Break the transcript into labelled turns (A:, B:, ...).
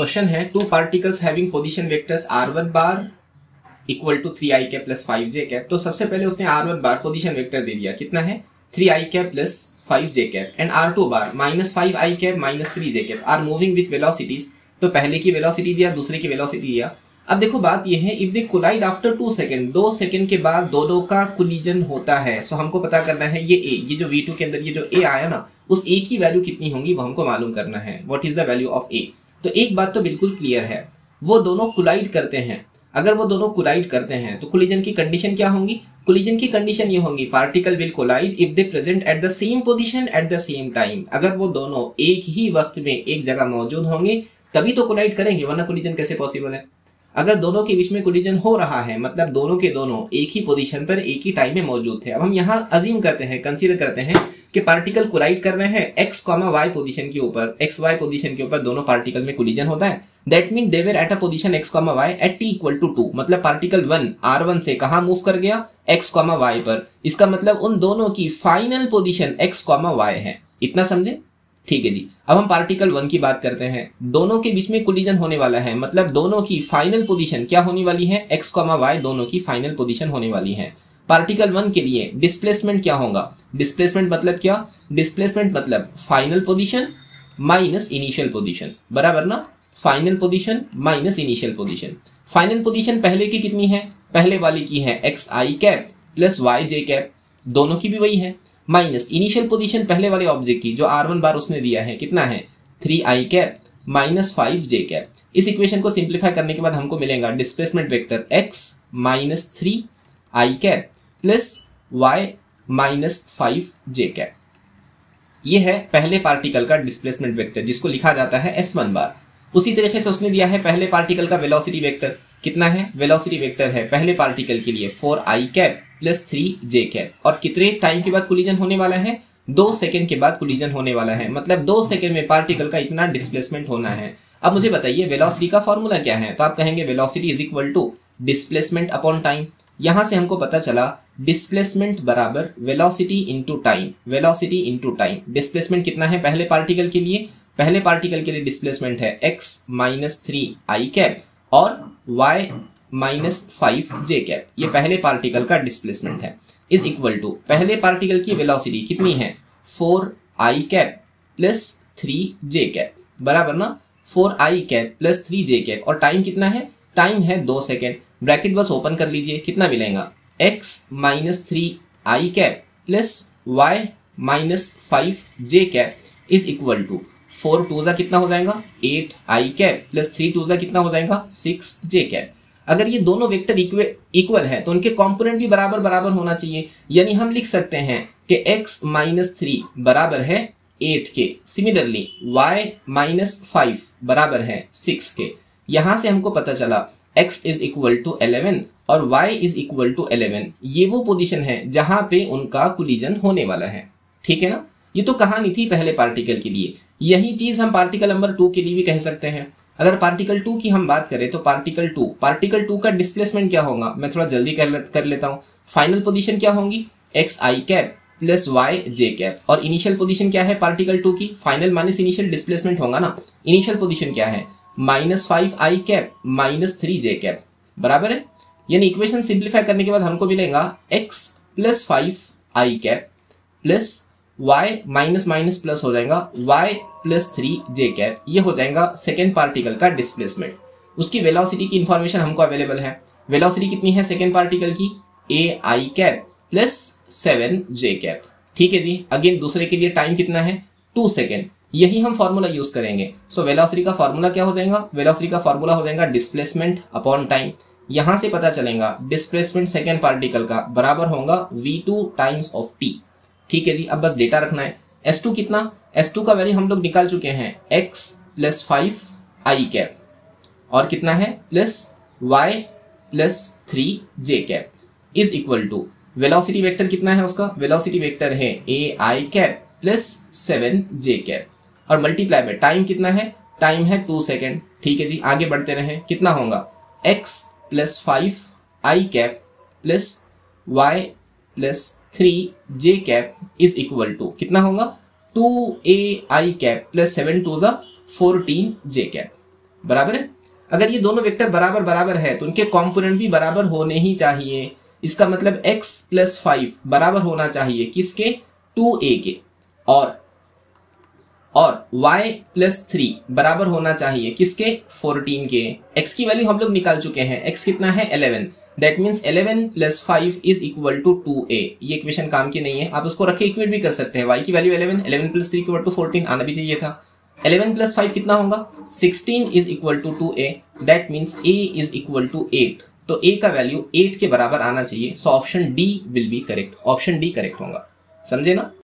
A: Question है two particles having position vectors r1 bar equal to 3i cap plus 5j cap. तो सबसे पहले उसने r1 बार position vector दे दिया, कितना है 3i cap plus 5j cap, and r2 bar minus 5i cap minus 3j cap are moving with velocities. तो पहले की वेलोसिटी दिया, दूसरे की वेलोसिटी दिया। अब देखो बात ये है, if they collide after 2 second, 2 second के बाद दोनों का कोलिजन होता है। सो हमको पता करना है ये a, ये जो v2 के अंदर ये जो a आया ना, उस a की वैल्यू कितनी होंगी वो हमको मालूम करना है। What is the value of a। तो एक बात तो बिल्कुल क्लियर है, वो दोनों कोलाइड करते हैं। अगर वो दोनों कोलाइड करते हैं तो कोलिजन की कंडीशन क्या होंगी? कोलिजन की कंडीशन ये होंगी, particle will collide if they present at the same position at the same time. अगर वो दोनों एक ही वक्त में एक जगह मौजूद होंगे तभी तो कोलाइड करेंगे, वरना कोलिजन कैसे पॉसिबल है? अगर दोनों के बीच में कोलिजन हो रहा है मतलब दोनों के दोनों एक ही पोजीशन पर एक ही टाइम में मौजूद थे। अब हम यहाँ अज्यूम करते हैं, कंसीडर करते हैं कि पार्टिकल कोलाइड कर रहे हैं x, y पोजीशन के ऊपर, xy पोजीशन के ऊपर दोनों पार्टिकल में कोलिजन होता है। That mean they were at a position x, y at t equal to 2। मतलब पार्टिकल 1 r1 से कहाँ मूव कर गया? x, y पर। इसका मतलब उन दोनों की फाइनल पोजीशन x, y है। इतना समझे? ठीक है जी। अब हम पार्टिकल 1 की बात करते हैं। दोनों के बीच में कोलिजन होने वाला है, मतलब दोनों की फाइनल पोजीशन क्या होने वाली है? x, y दोनों की फाइनल पोजीशन होने वाली है। पार्टिकल 1 के लिए डिस्प्लेसमेंट क्या होगा? डिस्प्लेसमेंट मतलब क्या? डिस्प्लेसमेंट मतलब final position minus initial position, बराबर ना? Final position minus initial position. Final position पहले की कितनी है? पहले वाली की है xi cap plus yj cap, दोनों की भी वही है, माइनस इनिशियल पोजीशन पहले वाले ऑब्जेक्ट की जो r1 बार उसने दिया है, कितना है 3i cap minus 5j cap. इस इक्वेशन को सिंप्लीफाई करने के बाद हमको मिलेगा displacement vector x minus 3i cap plus y minus 5j cap. ये है पहले पार्टिकल का डिस्प्लेसमेंट वेक्टर जिसको लिखा जाता है s1 बार। उसी तरीके से उसने दिया है पहले पार्टिकल का वेलोसिटी वेक्टर, कितना है? वेलोसिटी वेक्टर है पहले पार्टिकल के लिए 4i cap plus 3j cap. और कितने टाइम के बाद कोलिजन होने वाला है? 2 सेकंड के बाद कोलिजन होने वाला है, मतलब 2 सेकंड में पार्टिकल का इतना डिस्प्लेसमेंट होना है। अब मुझे बताइए वेलोसिटी का फॉर्मूला क्या है? तो आप कहेंगे velocity is equal to displacement upon time. यहां से हमको पता चला डिस्प्लेसमेंट बराबर velocity into time, velocity into time. Displacement कितना है पहले पार्टिकल के लिए? पहले पार्टिकल के लिए डिस्प्लेसमेंट है x माइनस 3i कैप और y माइनस 5j कैप। ये पहले पार्टिकल का डिस्प्लेसमेंट है, इज इक्वल टू पहले पार्टिकल की वेलोसिटी कितनी है? 4i cap plus 3j cap, बराबर ना? 4i cap plus 3j cap. और टाइम कितना है? टाइम है 2 सेकेंड। ब्रैकेट बस ओपन कर लीजिए, कितना मिलेगा? x minus 3i cap plus y minus 5j cap is equal to 4 to जा कितना हो जाएगा? 8i कैप प्लस 3 टू जा कितना हो जाएगा? 6j cap. अगर ये दोनों वेक्टर इक्वल है तो उनके कंपोनेंट भी बराबर बराबर होना चाहिए। यानी हम लिख सकते हैं कि x माइनस 3 बराबर है 8 के, सिमिलरली y माइनस 5 बराबर है 6 के। यहां से हमको पता चला x इज इक्वल टू 11 और y इज इक्वल टू 11। ये वो पोजीशन है जहां पे उनका कोलिजन होने वाला है, ठीक है ना? ये तो कहानी थी पहले पार्टिकल के लिए। यही चीज हम पार्टिकल नंबर 2 के लिए भी कह सकते हैं। अगर पार्टिकल 2 की हम बात करें तो पार्टिकल 2 का डिस्प्लेसमेंट क्या होगा? मैं थोड़ा जल्दी कर लेता हूं। फाइनल पोजीशन क्या होंगी? xi cap plus yj cap. और इनिशियल पोजीशन क्या है पार्टिकल 2 की? फाइनल माइनस इनिशियल डिस्प्लेसमेंट होगा ना। इनिशियल पोजीशन क्या है? Minus 5i cap minus 3j cap, बराबर है। यानी इक्वेशन सिंप्लीफाई करने के बाद हमको मिलेगा x plus 5i cap plus y minus minus plus हो जाएगा y प्लस 3j कैप। ये हो जाएगा सेकेंड पार्टिकल का डिस्प्लेसमेंट। उसकी वेलोसिटी की इंफॉर्मेशन हमको अवेलेबल है। वेलोसिटी कितनी है सेकेंड पार्टिकल की? ai cap plus 7j cap, ठीक है जी। अगेन दूसरे के लिए टाइम कितना है? 2 सेकेंड। यही हम फॉर्मूला यूज करेंगे। सो वेलोसिटी का फॉर्मूला क्या हो जाएगा? वेलोसिटी का फॉर्मूला हो जाएगा डिस्प्लेसमेंट अपॉन टाइम। यहां से पता चलेगा डिस्प्लेसमेंट सेकेंड पार्टिकल का बराबर होगा v2 टाइम्स ऑफ t, ठीक है जी। अब बस डेटा रखना है। s2 कितना? s2 का वैल्यू हम लोग निकाल चुके हैं x प्लस 5i कैप और कितना है? Plus y plus 3j cap is equal to velocity vector कितना है उसका? वेलोसिटी वेक्टर है ai cap plus 7j cap और मल्टीप्लाई में टाइम कितना है? टाइम है 2 सेकेंड, ठीक है जी। आगे बढ़ते रहे, कितना होगा? x plus 5i cap plus y plus 3j cap is equal to कितना होगा? 2ai cap plus 7 to 14j cap. बराबर है। अगर ये दोनों वेक्टर बराबर बराबर है तो उनके कंपोनेंट भी बराबर होने ही चाहिए। इसका मतलब x प्लस 5 बराबर होना चाहिए किसके, 2a के, और y प्लस 3 बराबर होना चाहिए किसके, 14 के। x की वैल्यू हम लोग निकाल चुके हैं, x कितना है 11, that means 11 plus 5 is equal to 2a। ये इक्वेशन काम की नहीं है, आप उसको रख के इक्वेट भी कर सकते हैं। y की वैल्यू 11 प्लस 3 इक्वल टू 14 आना भी चाहिए था। 11 प्लस 5 कितना होगा, 16 is equal to 2a, that means a is equal to 8। तो a का वैल्यू 8 के बराबर आना चाहिए। So option D will be correct, option D correct होगा, समझे ना।